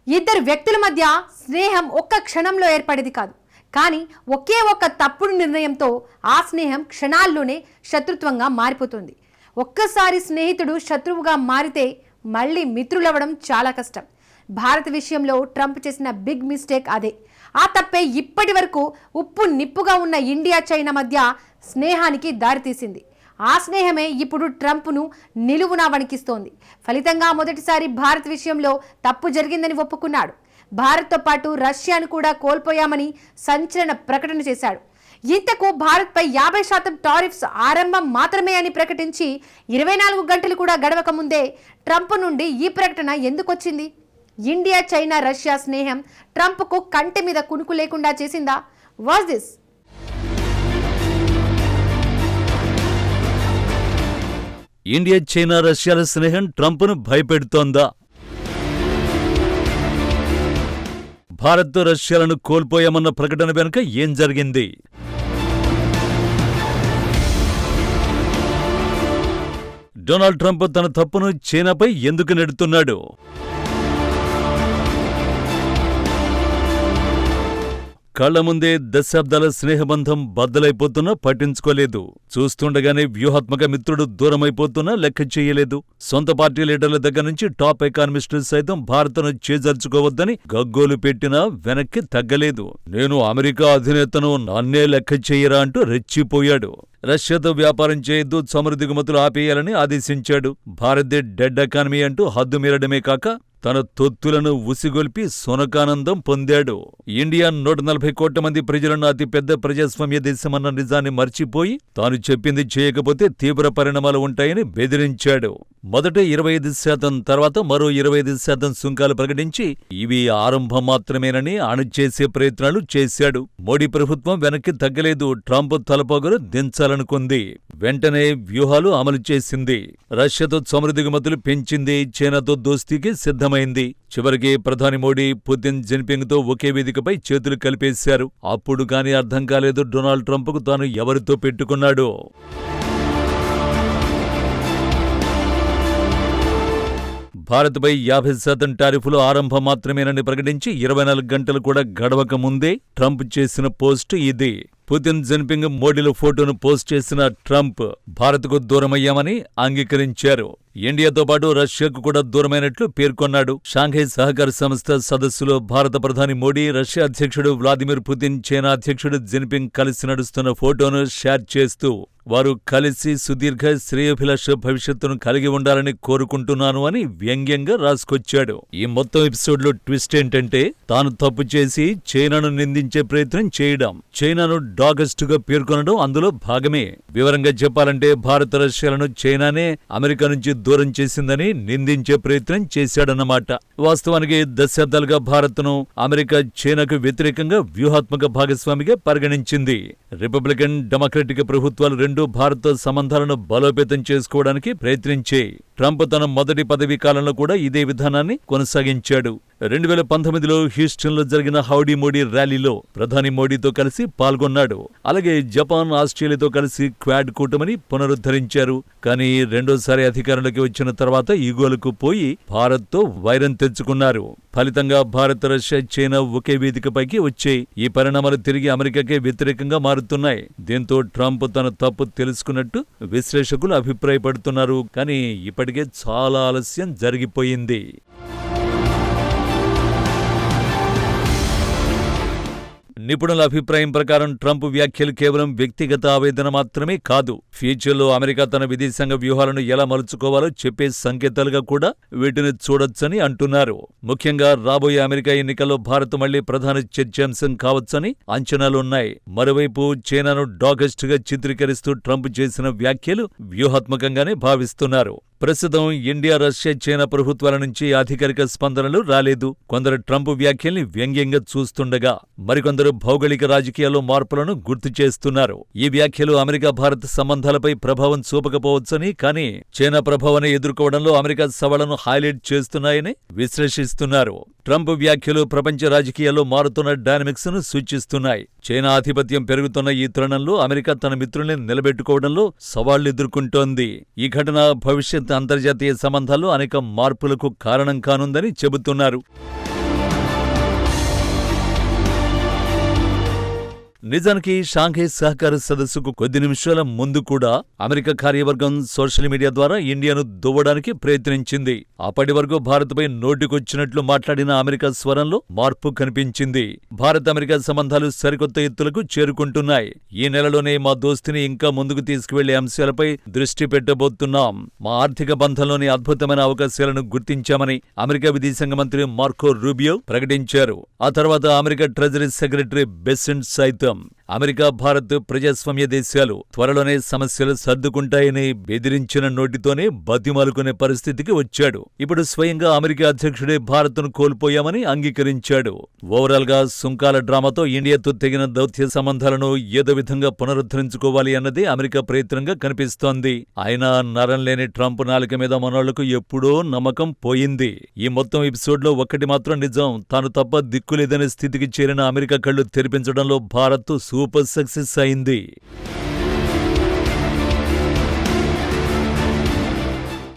ఇద్దరు వ్యక్తుల మధ్య స్నేహం ఒక్క క్షణంలో ఏర్పడేది కాదు. కానీ ఒకే ఒక్క తప్పుడు నిర్ణయంతో ఆ స్నేహం క్షణాల్లోనే శత్రుత్వంగా మారిపోతుంది. ఒక్కసారి స్నేహితుడు శత్రువుగా మారితే మళ్ళీ మిత్రులవ్వడం చాలా కష్టం. భారత్ విషయంలో ట్రంప్ చేసిన బిగ్ మిస్టేక్ అదే. ఆ తప్పే ఇప్పటి వరకు ఉప్పు నిప్పుగా ఉన్న ఇండియా చైనా మధ్య స్నేహానికి దారితీసింది. ఆ స్నేహమే ఇప్పుడు ట్రంప్ను నిలువునా వణికిస్తోంది. ఫలితంగా మొదటిసారి భారత్ విషయంలో తప్పు జరిగిందని ఒప్పుకున్నాడు. భారత్తో పాటు రష్యాను కూడా కోల్పోయామని సంచలన ప్రకటన చేశాడు. ఇంతకు భారత్పై 50% టారిఫ్స్ ఆరంభం మాత్రమే అని ప్రకటించి 24 గంటలు కూడా గడవక ముందే ట్రంప్ నుండి ఈ ప్రకటన ఎందుకొచ్చింది? ఇండియా చైనా రష్యా స్నేహం ట్రంప్కు కంటి మీద కునుకు లేకుండా చేసిందా? Was this? ఇండియా చైనా రష్యాల స్నేహం ట్రంప్ను భయపెడుతోందా? భారత్ రష్యాలను కోల్పోయామన్న ప్రకటన వెనుక ఏం జరిగింది? డొనాల్డ్ ట్రంప్ తన తప్పును చైనాపై ఎందుకు నెడుతున్నాడు? కళ్ల ముందే దశాబ్దాల స్నేహబంధం బద్దలైపోతున్నా పట్టించుకోలేదు. చూస్తుండగానే వ్యూహాత్మక మిత్రుడు దూరమైపోతున్నా లెక్క చేయలేదు. సొంత పార్టీ లీడర్ల దగ్గర నుంచి టాప్ ఎకానమిస్టులు సైతం భారత్ను చేజర్చుకోవద్దని గగ్గోలు పెట్టినా వెనక్కి తగ్గలేదు. నేను అమెరికా అధినేతను, నన్నే లెక్క చెయ్యరా అంటూ రెచ్చిపోయాడు. రష్యాతో వ్యాపారం చేయొద్దు, చమురు దిగుమతులు ఆపేయాలని ఆదేశించాడు. భారత్దే డెడ్ ఎకానమీ అంటూ హద్దు మీరడమే కాక తన తొత్తులను ఉసిగొల్పి సునకానందం పొందాడు. ఇండియా 140 కోట్ల మంది ప్రజలను అతిపెద్ద ప్రజాస్వామ్య దేశమన్న నిజాన్ని మర్చిపోయి తాను చెప్పింది చేయకపోతే తీవ్ర పరిణామాలు ఉంటాయని బెదిరించాడు. మొదట 25%, తర్వాత మరో 25% సుంకాలు ప్రకటించి ఇవి ఆరంభం మాత్రమేనని అణుచేసే ప్రయత్నాలు చేశాడు. మోడీ ప్రభుత్వం వెనక్కి తగ్గలేదు. ట్రంప్ తలపోగలు దించాలనుకుంది. వెంటనే వ్యూహాలు అమలు చేసింది. రష్యాతో చమురు దిగుమతులు పెంచింది. చైనాతో దోస్తీకి సిద్ధమైంది. చివరికి ప్రధాని మోడీ పుతిన్ జిన్పింగ్తో ఒకే వేదికపై చేతులు కలిపేశారు. అప్పుడు కానీ అర్థం కాలేదు డొనాల్డ్ ట్రంప్కు తాను ఎవరితో పెట్టుకున్నాడో. భారత్పై 50% టారిఫ్లు ఆరంభం మాత్రమేనని ప్రకటించి 24 గంటలు కూడా గడవక ముందే ట్రంప్ చేసిన పోస్టు ఇది. పుతిన్, జిన్పింగ్, మోడీల ఫోటోను పోస్ట్ చేసిన ట్రంప్ భారత్కు దూరమయ్యామని అంగీకరించారు. ఇండియాతో పాటు రష్యాకు కూడా దూరమైనట్లు పేర్కొన్నాడు. షాంఘై సహకార సంస్థ సదస్సులో భారత ప్రధాని మోడీ, రష్యా అధ్యక్షుడు వ్లాదిమిర్ పుతిన్, చైనా అధ్యక్షుడు జిన్పింగ్ కలిసి నడుస్తున్న ఫోటోను షేర్ చేస్తూ వారు కలిసి సుదీర్ఘ శ్రేయోభిలాష భవిష్యత్తును కలిగి ఉండాలని కోరుకుంటున్నాను అని వ్యంగ్యంగా రాసుకొచ్చాడు. ఈ మొత్తం ఎపిసోడ్లో ట్విస్ట్ ఏంటంటే తాను తప్పు చేసి చైనాను నిందించే ప్రయత్నం చేయడం, చైనాను డాగస్టుగా పేర్కొనడం అందులో భాగమే. వివరంగా చెప్పాలంటే భారత రష్యాలను చైనానే అమెరికా నుంచి దూరం చేసిందని నిందించే ప్రయత్నం చేశాడన్నమాట. వాస్తవానికి దశాబ్దాలుగా భారత్ను అమెరికా చైనాకు వ్యతిరేకంగా వ్యూహాత్మక భాగస్వామిగా పరిగణించింది. రిపబ్లికన్, డెమోక్రటిక్ ప్రభుత్వాలు రెండూ భారత్తో సంబంధాలను బలోపేతం చేసుకోవడానికి ప్రయత్నించాయి. ట్రంప్ తన మొదటి పదవీ కాలంలో కూడా ఇదే విధానాన్ని కొనసాగించాడు. 2019లో హ్యూస్టన్లో జరిగిన హౌడీ మోడీ ర్యాలీలో ప్రధాని మోడీతో కలిసి పాల్గొన్నాడు. అలాగే జపాన్, ఆస్ట్రేలియాతో కలిసి క్వాడ్ కూటమిని పునరుద్ధరించారు. కానీ రెండోసారి అధికారంలోకి వచ్చిన తర్వాత ఈగోలకు పోయి భారత్తో వైరం తెచ్చుకున్నారు. ఫలితంగా భారత్, రష్యా, చైనా ఒకే వేదికపైకి వచ్చాయి. ఈ పరిణామాలు తిరిగి అమెరికాకే వ్యతిరేకంగా మారుతున్నాయి. దీంతో ట్రంప్ తన తప్పు తెలుసుకున్నట్టు విశ్లేషకులు అభిప్రాయపడుతున్నారు. కానీ ఇప్పటికే చాలా ఆలస్యం జరిగిపోయింది. నిపుణుల అభిప్రాయం ప్రకారం ట్రంప్ వ్యాఖ్యలు కేవలం వ్యక్తిగత ఆవేదన మాత్రమే కాదు, ఫ్యూచర్లో అమెరికా తన విదేశాంగ వ్యూహాలను ఎలా మలుచుకోవాలో చెప్పే సంకేతాలుగా కూడా వీటిని చూడొచ్చని అంటున్నారు. ముఖ్యంగా రాబోయే అమెరికా ఎన్నికల్లో భారత్ మళ్లీ ప్రధాన చర్చాంశం కావచ్చని అంచనాలున్నాయి. మరోవైపు చైనాను డాగస్ట్గా చిత్రీకరిస్తూ ట్రంప్ చేసిన వ్యాఖ్యలు వ్యూహాత్మకంగానే భావిస్తున్నారు. ప్రస్తుతం ఇండియా, రష్యా, చైనా ప్రభుత్వాల నుంచి అధికారిక స్పందనలు రాలేదు. కొందరు ట్రంప్ వ్యాఖ్యల్ని వ్యంగ్యంగా చూస్తుండగా మరికొందరు భౌగోళిక రాజకీయాల్లో మార్పులను గుర్తు చేస్తున్నారు. ఈ వ్యాఖ్యలు అమెరికా భారత్ సంబంధాలపై ప్రభావం చూపకపోవచ్చని, కానీ చైనా ప్రభావాన్ని ఎదుర్కోవడంలో అమెరికా సవాళ్లను హైలైట్ చేస్తున్నాయని విశ్లేషిస్తున్నారు. ట్రంప్ వ్యాఖ్యలు ప్రపంచ రాజకీయాల్లో మారుతున్న డైనమిక్స్ ను సూచిస్తున్నాయి. చైనా ఆధిపత్యం పెరుగుతున్న ఈ తరుణంలో అమెరికా తన మిత్రుల్ని నిలబెట్టుకోవడంలో సవాళ్లు ఎదుర్కొంటోంది. ఈ ఘటన భవిష్యత్ అంతర్జాతీయ సంబంధాల్లో అనేక మార్పులకు కారణం కానుందని చెబుతున్నారు. నిజానికి షాంఘై సహకార సదస్సుకు కొద్ది నిమిషాల ముందు కూడా అమెరికా కార్యవర్గం సోషల్ మీడియా ద్వారా ఇండియాను దువ్వడానికి ప్రయత్నించింది. అప్పటి వరకు భారత్పై నోటికొచ్చినట్లు మాట్లాడిన అమెరికా స్వరంలో మార్పు కనిపించింది. భారత్ అమెరికా సంబంధాలు సరికొత్త ఎత్తులకు చేరుకుంటున్నాయి. ఈ నెలలోనే మా దోస్తిని ఇంకా ముందుకు తీసుకువెళ్లే అంశాలపై దృష్టి పెట్టబోతున్నాం. మా ఆర్థిక బంధంలోని అద్భుతమైన అవకాశాలను గుర్తించామని అమెరికా విదేశాంగ మంత్రి మార్కో రూబియో ప్రకటించారు. ఆ తర్వాత అమెరికా ట్రెజరీ సెక్రటరీ బెసెంట్ సైతం అమెరికా, భారత్ ప్రజాస్వామ్య దేశాలు త్వరలోనే సమస్యలు సర్దుకుంటాయని బెదిరించిన నోటితోనే బతిమాలుకునే పరిస్థితికి వచ్చాడు. ఇప్పుడు స్వయంగా అమెరికా అధ్యక్షుడే భారత్ను కోల్పోయామని అంగీకరించాడు. ఓవరాల్ గా సుంకాల డ్రామాతో ఇండియాతో తెగిన దౌత్య సంబంధాలను ఏదో విధంగా పునరుద్ధరించుకోవాలి అన్నది అమెరికా ప్రయత్నంగా కనిపిస్తోంది. అయినా నరం లేని ట్రంప్ నాలుక మీద మనోళ్లకు ఎప్పుడో నమ్మకం పోయింది. ఈ మొత్తం ఎపిసోడ్ లో ఒక్కటి మాత్రం నిజం, తాను తప్ప దిక్కులేదనే స్థితికి చేరిన అమెరికా కళ్లు తెరిపించడంలో భారత్ సూపర్ సక్సెస్ అయింది.